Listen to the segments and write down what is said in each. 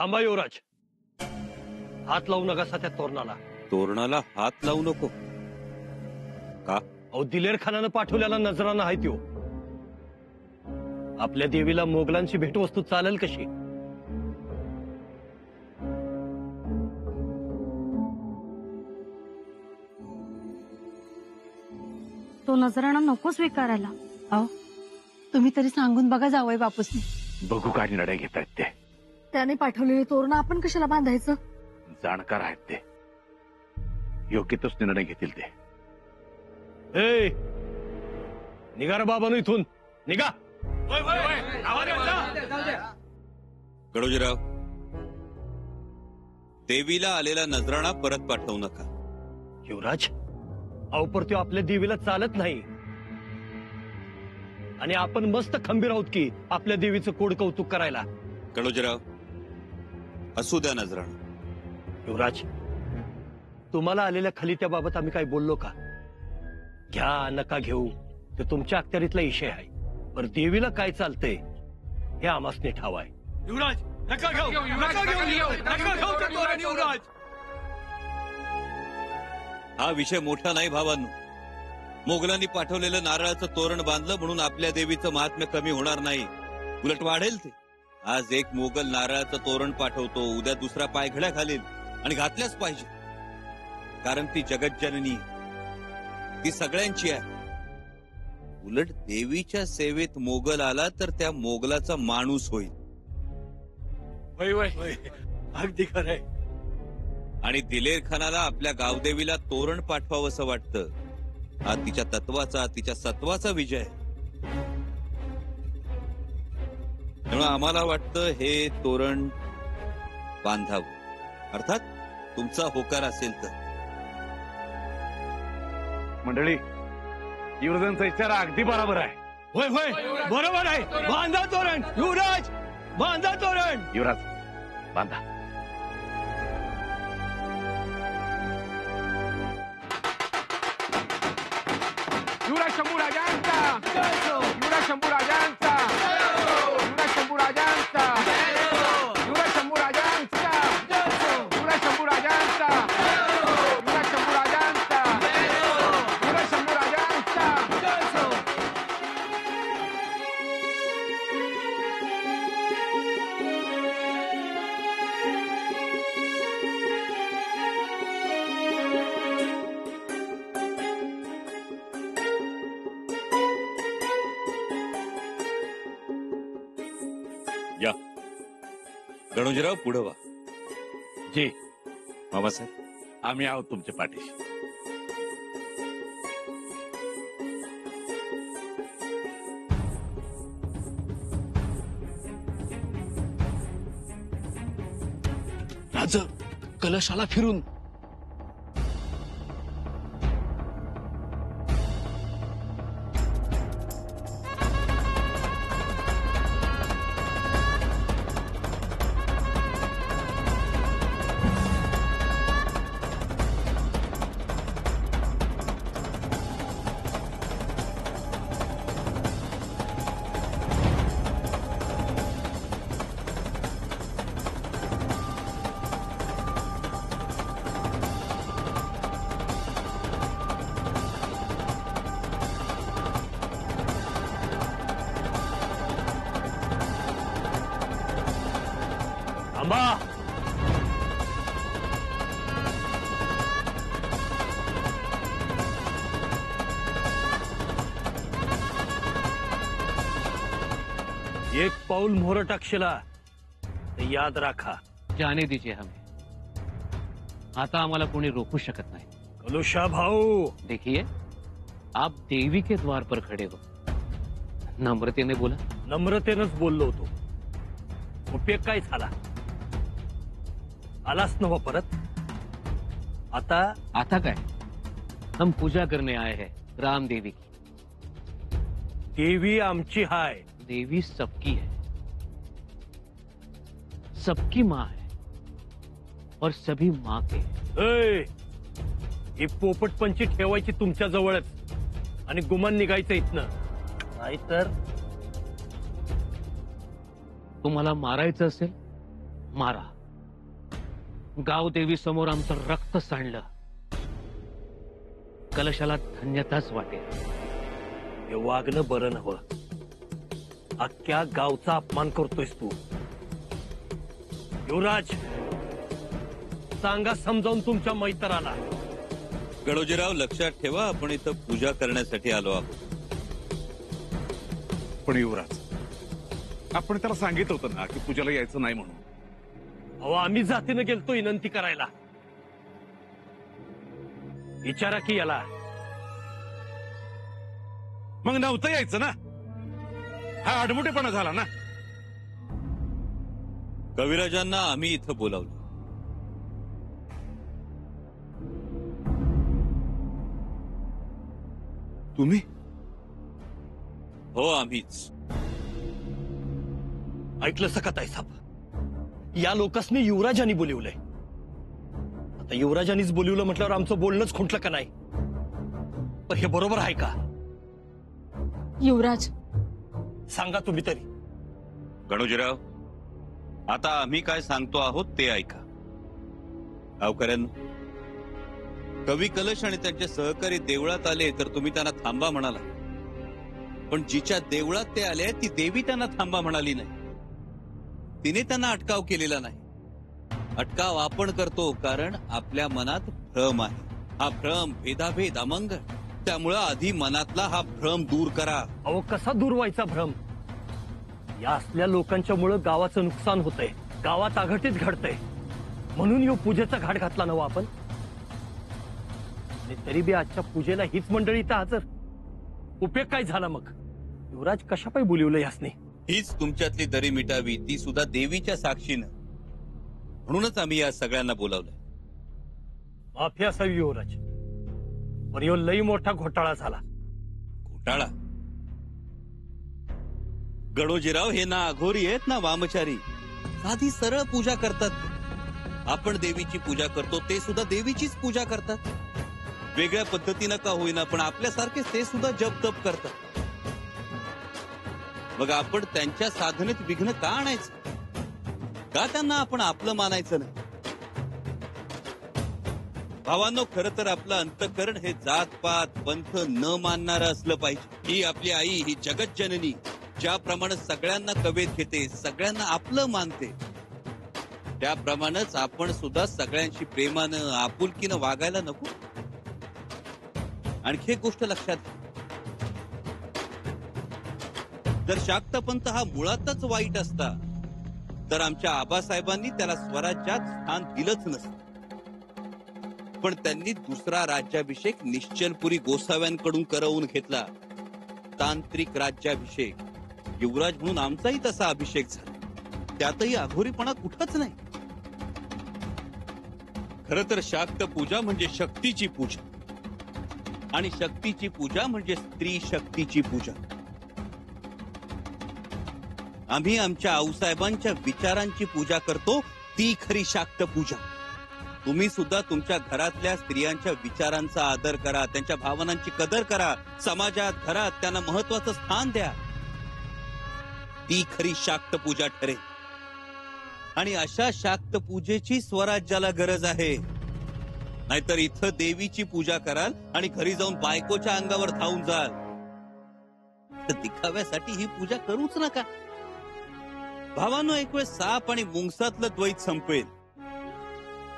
थांबा युवराज, हात लावू नका त्या तोरणाला. तोरणाला हात लावू नको का? अहो, दिलेर खानानं पाठवलेला नजराना आहे त्यो. आपल्या देवीला मोगलांची भेटवस्तू चालेल कशी? तो नजराणा नको स्वीकारायला. अहो तुम्ही तरी सांगून बघा जावई बापूसनी. बघू काय निर्णय घेतायत ते. त्याने पाठवलेली तोरणं आपण कशाला बांधायचं? जाणकार आहेत ते, योग्य तोच निर्णय घेतील ते. ए, निघा रे बाबांनो इथून, निघा. गडोजीराव, देवीला आलेला नजराणा परत पाठवू नका. युवराज, अहो पर आपल्या देवीला चालत नाही आणि आपण मस्त खंबीर आहोत की आपल्या देवीचं कोड कौतुक करायला. गडोजीराव, असू द्या नजराणा. युवराज, तुम्हाला आलेल्या खलित्याबाबत आम्ही काय बोललो का? घ्या नका घेऊ ते तुमच्या अखत्यारीतला विषय आहे, पर देवीला काय चालतंय हे आमासने ठाव आहे. युवराज, नका घेऊ, नका घेऊ, नका घेऊ ते तोरण युवराज. हा विषय मोठा नाही भावांनो. मोगलांनी पाठवलेलं नारळाचं तोरण बांधलं म्हणून आपल्या देवीचं महात्म्य कमी होणार नाही, उलट वाढेल ते. आज एक मोगल नारळाचं तोरण पाठवतो, उद्या दुसरा पायघड्या घालेल आणि घातल्याच पाहिजे, कारण ती जगज्जननी, ती सगळ्यांची आहे. उलट देवीच्या सेवेत मोगल आला तर त्या मोगलाचा माणूस होईल. वय वय, अगदी खरंय. आणि दिलेर खानाला आपल्या गावदेवीला तोरण पाठवावंसं वाटतं. हा तिच्या तत्वाचा, तिच्या सत्वाचा विजय आहे. म्हणून आम्हाला वाटतं हे तोरण बांधावं, अर्थात तुमचा होकार असेल तर. मंडळी, युवराजांचा इशारा अगदी बरोबर आहे. होय होय, बरोबर आहे. बांधा तोरण युवराज, बांधा तोरण. युवराज, बांधा. युवराज शंभूराजांचा, युवराज शंभूराजांचा, युवराज शंभूराजांचा, युवराज शंभूराजांचा, युवराज शंभूराजांचा, युवराज शंभूराजांचा, युवराज शंभूराजांचा. या गणोजीराव, पुढे वा. जी मामासाहेब, आम्ही आहोत तुमच्या पाठीशी. राज, कलशाला फिरून. थांबा. एक पाऊल मोहर टाकशिला तर याद राखा. जाने दीजिए हमें, आता आम्हाला कोणी रोकू शकत नाही. कलुषा भाऊ, देखिए, आप देवी के द्वार पर खड़े हो, नम्रतेने बोला. नम्रतेनंच बोललो होतो. उपयोग काय झाला? आलाच नव परत. आता काय? हम पूजा करने आए हैं राम देवी की. देवी आमची हाय. देवी सबकी है, सबकी माँ है और सभी माँ के. ए, ही पोपटपंची ठेवायची तुमच्या जवळच आणि गुमान निघायचं इथनं, नाहीतर तुम्हाला मारायचं असेल मारा. गावदेवी समोर आमचं रक्त सांडलं. कलशाला धन्यताच वाटेल. हे वागणं बरं नव्हं. अख्ख्या गावचा अपमान करतोयस तू. युवराज, सांगा समजावून तुमच्या मैत्राला. गणोजीराव, लक्षात ठेवा, आपण इथं पूजा करण्यासाठी आलो आहोत. पण युवराज, आपण त्याला सांगितलं होतं ना की पूजेला यायचं नाही म्हणून. अहो, आम्ही जातीनं गेलतो विनंती करायला. विचारा की याला. मग नव्हतं यायचं ना. हा आडमुठेपणा झाला ना. कविराजांना आम्ही इथं बोलावलं. तुम्ही हो, आम्हीच. ऐकलं सकताय साहेब? या लोकांनी युवराजांनी बोलिवलंय. आता युवराजांनीच बोलिवलं म्हटल्यावर आमचं बोलणंच खुंटलं का नाही? पण हे बरोबर आहे का? युवराज, सांगा तुम्ही तरी. गणोजीराव, आता आम्ही काय सांगतो आहोत ते ऐका. गावकऱ्यांनो, कवी कलश आणि त्यांचे सहकारी देवळात आले तर तुम्ही त्यांना थांबा म्हणाला. पण जिच्या देवळात ते आले ती देवी त्यांना थांबा म्हणाली नाही. तिने त्यांना अटकाव केलेला नाही. अटकाव आपण करतो कारण आपल्या मनात भ्रम आहे. हा भ्रम भेदाभेद अमंगळ. त्यामुळं आधी मनातला हा भ्रम दूर करा. अहो, कसा दूर व्हायचा भ्रम? या असल्या लोकांच्या मुळे गावाचं नुकसान होतंय. गावात आघाडीच घडतंय. म्हणून यो पूजेचा घाट घातला नवा आपण. आणि तरी बी आजच्या पूजेला हीच मंडळी इथं हजर. उपयोग काय झाला मग? युवराज कशापायी बोलिवलं यासने? हीच तुमच्यातली दरी मिटावी, ती सुद्धा देवीच्या साक्षीनं. म्हणूनच आम्ही या सगळ्यांना बोलावलंय. माफी असावी युवराज, पण यो लई मोठा घोटाळा झाला. घोटाळा? गणोजीराव, हे ना अघोरी आहेत ना वामचारी. साधी सरळ पूजा करतात. आपण देवीची पूजा करतो, ते सुद्धा देवीचीच पूजा करतात. वेगळ्या पद्धतीनं का होईना, पण आपल्यासारखे ते सुद्धा जप तप करतात. मग आपण त्यांच्या साधनेत विघ्न का आणायचं? का त्यांना आपण आपलं मानायचं नाही? भावांनो, खरं तर आपलं अंतःकरण हे जातपात पंथ न मानणारं असलं पाहिजे. ही आपली आई, ही जगत जननी ज्याप्रमाणे सगळ्यांना कवेत घेते, सगळ्यांना आपलं मानते, त्याप्रमाणेच आपण सुद्धा सगळ्यांशी प्रेमानं आपुलकीनं वागायला नको? आणखी एक गोष्ट लक्षात घ्या. जर शाक्तपंथ हा मुळातच वाईट असता तर आमच्या आबासाहेबांनी त्याला स्वराज्यात स्थान दिलंच नसतं. पण त्यांनी दुसरा राज्याभिषेक निश्चलपुरी गोसाव्यांकडून करवून घेतला. तांत्रिक राज्याभिषेक. युवराज म्हणून आमचाही तसा अभिषेक झाला. त्यातही अघोरीपणा कुठंच नाही. खरं तर शाक्त पूजा म्हणजे शक्तीची पूजा, आणि शक्तीची पूजा म्हणजे स्त्री शक्तीची पूजा. आम्ही आमच्या आऊसाहेबांच्या विचारांची पूजा करतो, ती खरी शाक्त पूजा. तुम्ही सुद्धा तुमच्या घरातल्या स्त्रियांच्या विचारांचा आदर करा, त्यांच्या भावनांची कदर करा, समाजात घरात त्यांना महत्वाचं स्थान द्या. ती खरी शाक्त पूजा ठरेल. आणि अशा शाक्त पूजेची स्वराज्याला गरज आहे. नाहीतर इथं देवीची पूजा कराल आणि घरी जाऊन बायकोच्या अंगावर धावून जाल. तर दिखाव्यासाठी ही पूजा करूच नका. भावांनो, एक वेळ साप आणि मुंगसातलं द्वैत संपेल,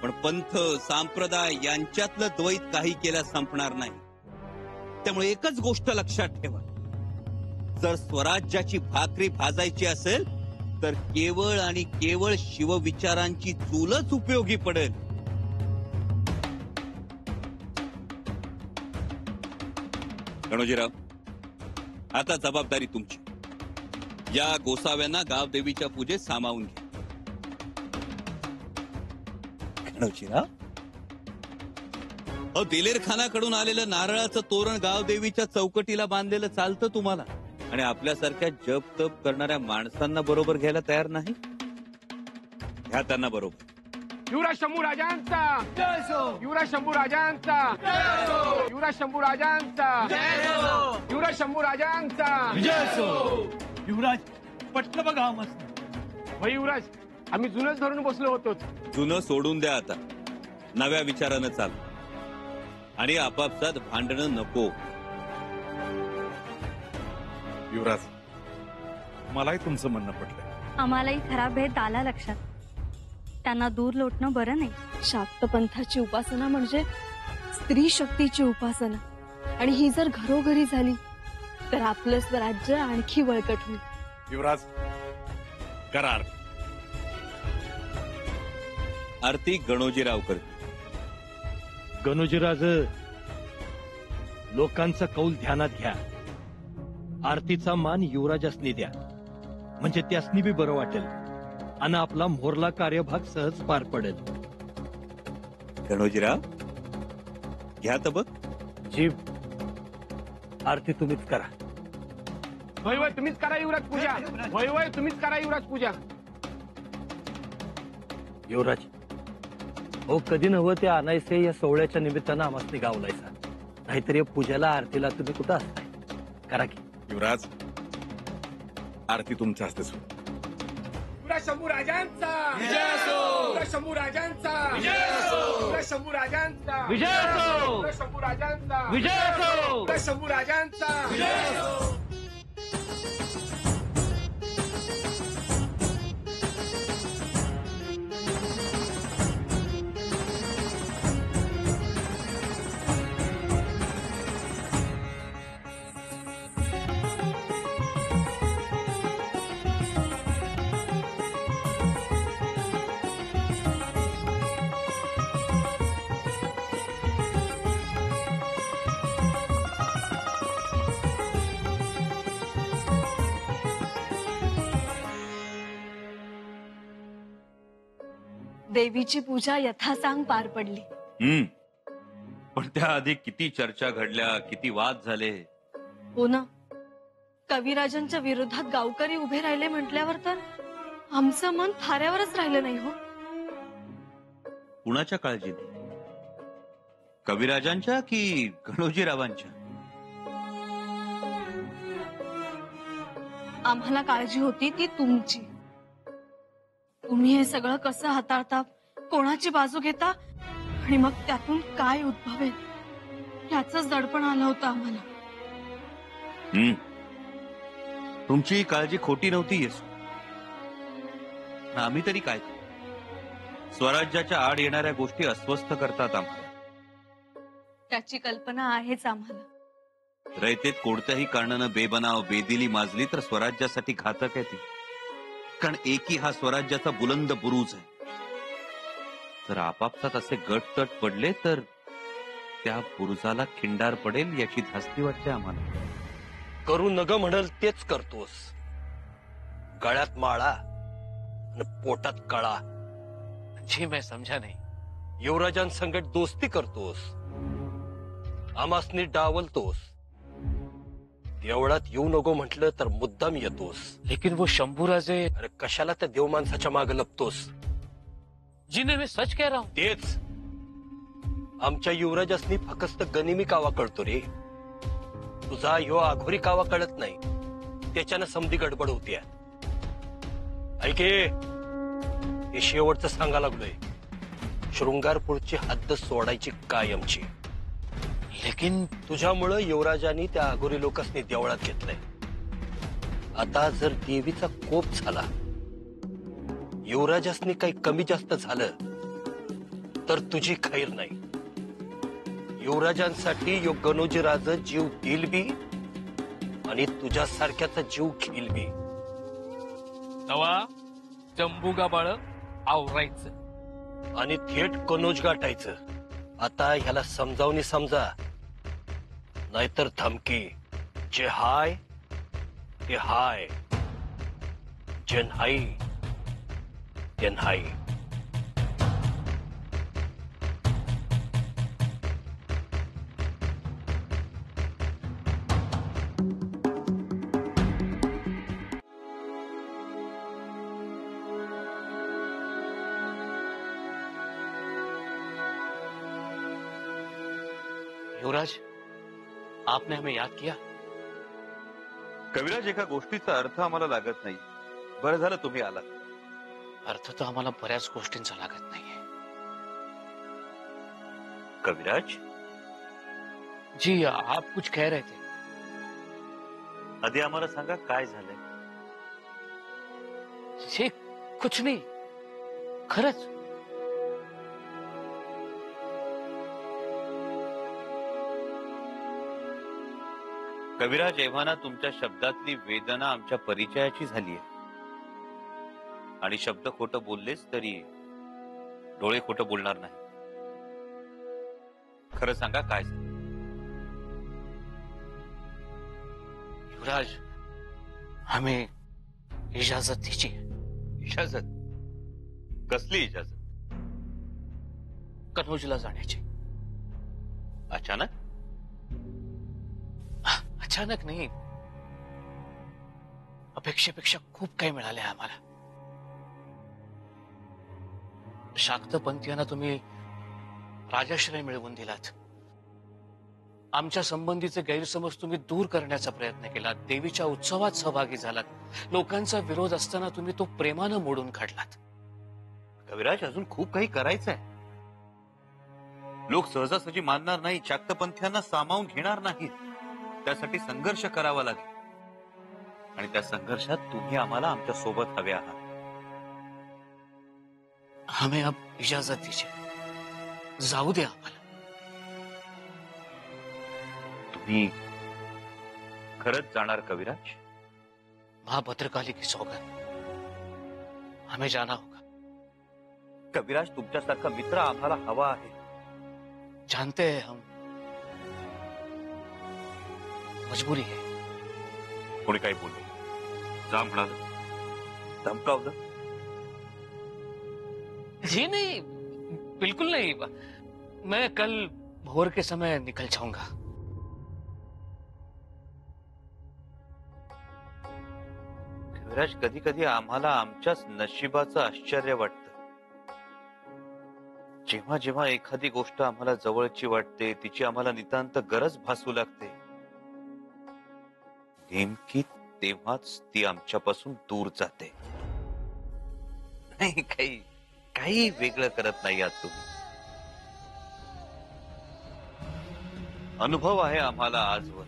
पण पंथ संप्रदाय यांच्यातलं द्वैत काही केल्या संपणार नाही. त्यामुळे एकच गोष्ट लक्षात ठेवा. जर स्वराज्याची भाकरी भाजायची असेल तर केवळ आणि केवळ शिवविचारांची चूलच उपयोगी पडेल. गणोजीराव, आता जबाबदारी तुमची. या गोसाव्यांना गावदेवीच्या पूजेत सामावून घ्या. गणोजीराव, दिलेर खानाकडून आलेलं नारळाचं तोरण गावदेवीच्या चौकटीला बांधलेलं चालतं तुम्हाला, आणि आपल्यासारख्या जप तप करणाऱ्या माणसांना बरोबर घ्यायला तयार नाही? घ्या त्यांना बरोबर. युवराज शंभू राजांचा, युवराज शंभू राजांचा, युवराज शंभू राजांचा, युवराज शंभू राजांचा. युवराज, पटलं बघा मस्त. होय युवराज, आम्ही जुनच धरून बसलो होतो. जुनं सोडून द्या आता, नव्या विचारानं चाल आणि आपापसात भांडणं नको. युवराज, मलाही तुमचं म्हणणं पटलंय. आम्हालाही खरा भेद आला लक्षात. त्यांना दूर लोटणं बरं नाही. शाक्तपंथाची उपासना म्हणजे स्त्री शक्तीची उपासना, आणि ही जर घरोघरी झाली तर आपलं स्वराज्य आणखी बळकट होईल. युवराज, करार. आरती गणोजीराव करते. गणोजीराज, लोकांचा कौल ध्यानात घ्या. आरतीचा मान युवराजासनी द्या, म्हणजे त्यासनी बी बरं वाटेल आणि आपला मोरला कार्यभाग सहज पार पडेल. गणोजीराव घ्या तर बघ. जीव, आरती तुम्हीच करा. होय होय तुम्हीच करा युवराज पूजा. होय होय तुम्हीच करा युवराज पूजा. युवराज, हो कधी नव्हं ते आणायचे या सोहळ्याच्या निमित्तानं आम्हाला गावलायचा. नाहीतर या पूजेला आरतीला तुम्ही कुठं असताय? करा की. युवराज, आरती तुमच्या हस्ते सुरू. शंभू राजांचा विजय असो. शंभू राजांचा विजय असो. शंभू राजांचा विजय असो. शंभू राजांचा विजय असो. शंभू राजांचा विजय असो. देवीची पूजा यथासांग पार पडली. पण त्याआधी किती चर्चा घडल्या, किती वाद झाले. हो ना, कविराजांच्या विरोधात गावकरी उभे राहिले म्हटल्यावर तर आमचं मन थाऱ्यावरच राहिलं नाही हो. कुणाच्या काळजीने? कविराजांच्या की गणोजीरावांच्या? आम्हाला काळजी होती ती तुमची. तुम्ही हे सगळं कसं हाताळता, कोणाची बाजू घेता आणि मग त्यातून काय उद्भवेल याचंच दडपण आलं होतं आम्हाला. तुमची काळजी खोटी नव्हती येस. आम्ही तरी काय करू? स्वराज्याच्या आड येणाऱ्या गोष्टी अस्वस्थ करतात आम्हाला. त्याची कल्पना आहेच आम्हाला. रयतेत कोणत्याही कारणानं बेबनाव बेदिली माजली तर स्वराज्यासाठी घातक आहे ती. कारण एकी हा स्वराज्याचा बुलंद बुरुज आहे. जर आपापसात असे गटतट पडले तर त्या बुरुजाला खिंडार पडेल याची धास्ती वाटते आम्हाला. करू नग म्हणल तेच करतोस. गळ्यात माळा आणि पोटात कळा. जी मैं समझा नहीं. युवराजांसंगत दोस्ती करतोस, आमासनी डावलतोस. देवळात येऊ नको म्हटलं तर मुद्दाम येतोस. लेकिन वो शंभूराजे. अरे कशाला त्या देव माणसाच्या मागे लपतोस? जी नहीं, मैं सच कह रहा हूँ. तेच आमच्या युवराजासनी फक्त गनिमी कावा कळतो रे. तुझा ह्यो आघोरी कावा कळत नाही, त्याच्यानं समधी गडबड होतीये. ऐके, हे शेवटचं सांगा लागलोय. शृंगारपूरची हद्द सोडायची कायमची. लेकिन तुझ्यामुळं युवराजांनी त्या आघोरी लोकांनी देवळात घेतलंय. आता जर देवीचा कोप झाला, युवराजासनी काही कमी जास्त झालं तर तुझी खैर नाही. युवराजांसाठी यो गणोजीराज जीव देईल बी आणि तुझ्यासारख्याचा जीव घेईल बी. तवा जंबूगा बाळ आवरायचं आणि थेट कनोज गाठायचं. आता ह्याला समजावून समजा, नाहीतर धमकी. जे हाय ते हाय, जे नाही ते नाही. युवराज, आपने हमें याद किया. कविराज, एका गोष्टीचा अर्थ आम्हाला लागत नाही. बरं झालं तुम्ही आलात. अर्थ तर आम्हाला बऱ्याच गोष्टींचा लागत नाहीये. कविराज, जी आप कुछ कह रहे थे. आधी आम्हाला सांगा काय झालंय. हे कुछ नाही, खरंच. कविराज, एव्हाना तुमच्या शब्दातली वेदना आमच्या परिचयाची झालीय. आणि शब्द खोटं बोललेच तरी डोळे खोटं बोलणार नाही. खरं सांगा काय झालं. युवराज, हमें इजाजत दीजिए. इजाजत? कसली इजाजत? कनौजला जाण्याची. अचानक? अचानक नाही, अपेक्षेपेक्षा खूप काही मिळाले आम्हाला. शाक्तपंथीयांना तुम्ही राजाश्रय मिळवून दिलात. आमच्या संबंधीचे गैरसमज तुम्ही दूर करण्याचा प्रयत्न केला. देवीच्या उत्सवात सहभागी झालात. लोकांचा विरोध असताना तुम्ही तो प्रेमानं मोडून काढलात. कविराज, अजून खूप काही करायचंय. लोक सहजासहजी मानणार नाही, शाक्तपंथीयांना सामावून घेणार नाहीत. त्यासाठी संघर्ष करावा लागेल. आणि त्या संघर्षात तुम्ही आम्हाला आमच्या सोबत हवे आहात. हमें अब इजाजत दीजिए. जाऊ दे आम्हाला. तुम्ही खरंच जाणार कविराज? महाभद्रकाली की सौगंध, हमें जाना होगा. कविराज, तुमच्यासारखा मित्र आम्हाला हवा आहे. जानते हैं हम, मजबूरी है. कोणी काही बोललं, जा म्हणाल, धमकावलं. जी नहीं, बिल्कुल नहीं. मैं कल भोर के समय निकल जाऊंगा. कविराज, कधी कधी आम्हाला आमच्याच नशिबाचं आश्चर्य वाटतं. जेव्हा जेव्हा एखादी गोष्ट आम्हाला जवळची वाटते, तिची आम्हाला नितांत गरज भासू लागते, नेमकी तेव्हाच ती आमच्यापासून दूर जाते. नाही, काही वेगळं करत नाही आहात तुम्ही. अनुभव आहे आम्हाला आजवर.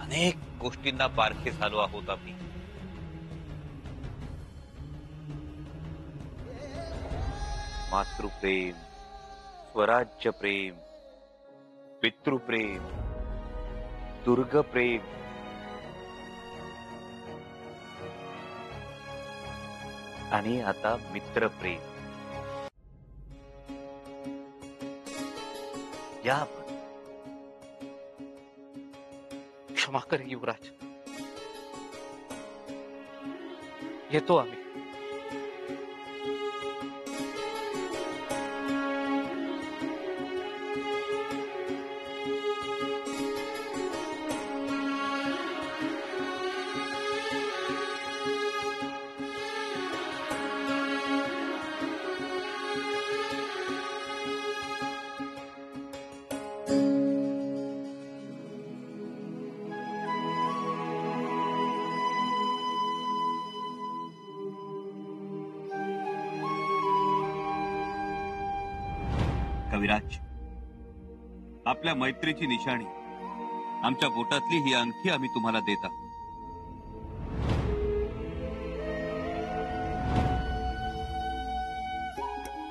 अनेक गोष्टींना पारखे झालो आहोत आम्ही. मातृप्रेम, स्वराज्य प्रेम, पितृप्रेम, दुर्गप्रेम, आणि आता मित्रप्रेम. या आपण. क्षमा कर युवराज, येतो आम्ही. कविराज, आपल्या मैत्रीची निशाणी आमच्या बोटातली ही अंगठी आम्ही तुम्हाला देत आहोत.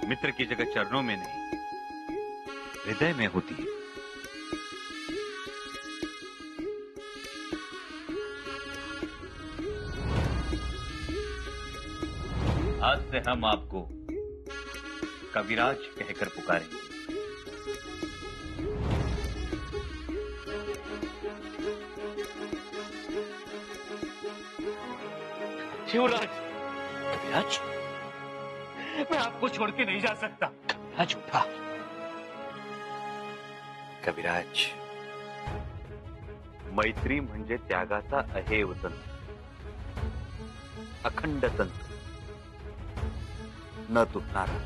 मित्र की जगह चरणों में नहीं, हृदय में होती है. आज से हम आपको कविराज कहकर पुकारेंगे. युवराज, कविराज, मैं आपको छोड़ के नहीं जा सकता. कविराज उठा. कविराज, मैत्री म्हणजे त्यागाचा अहेव तंतू, अखंड तंतू, न तुटणारा.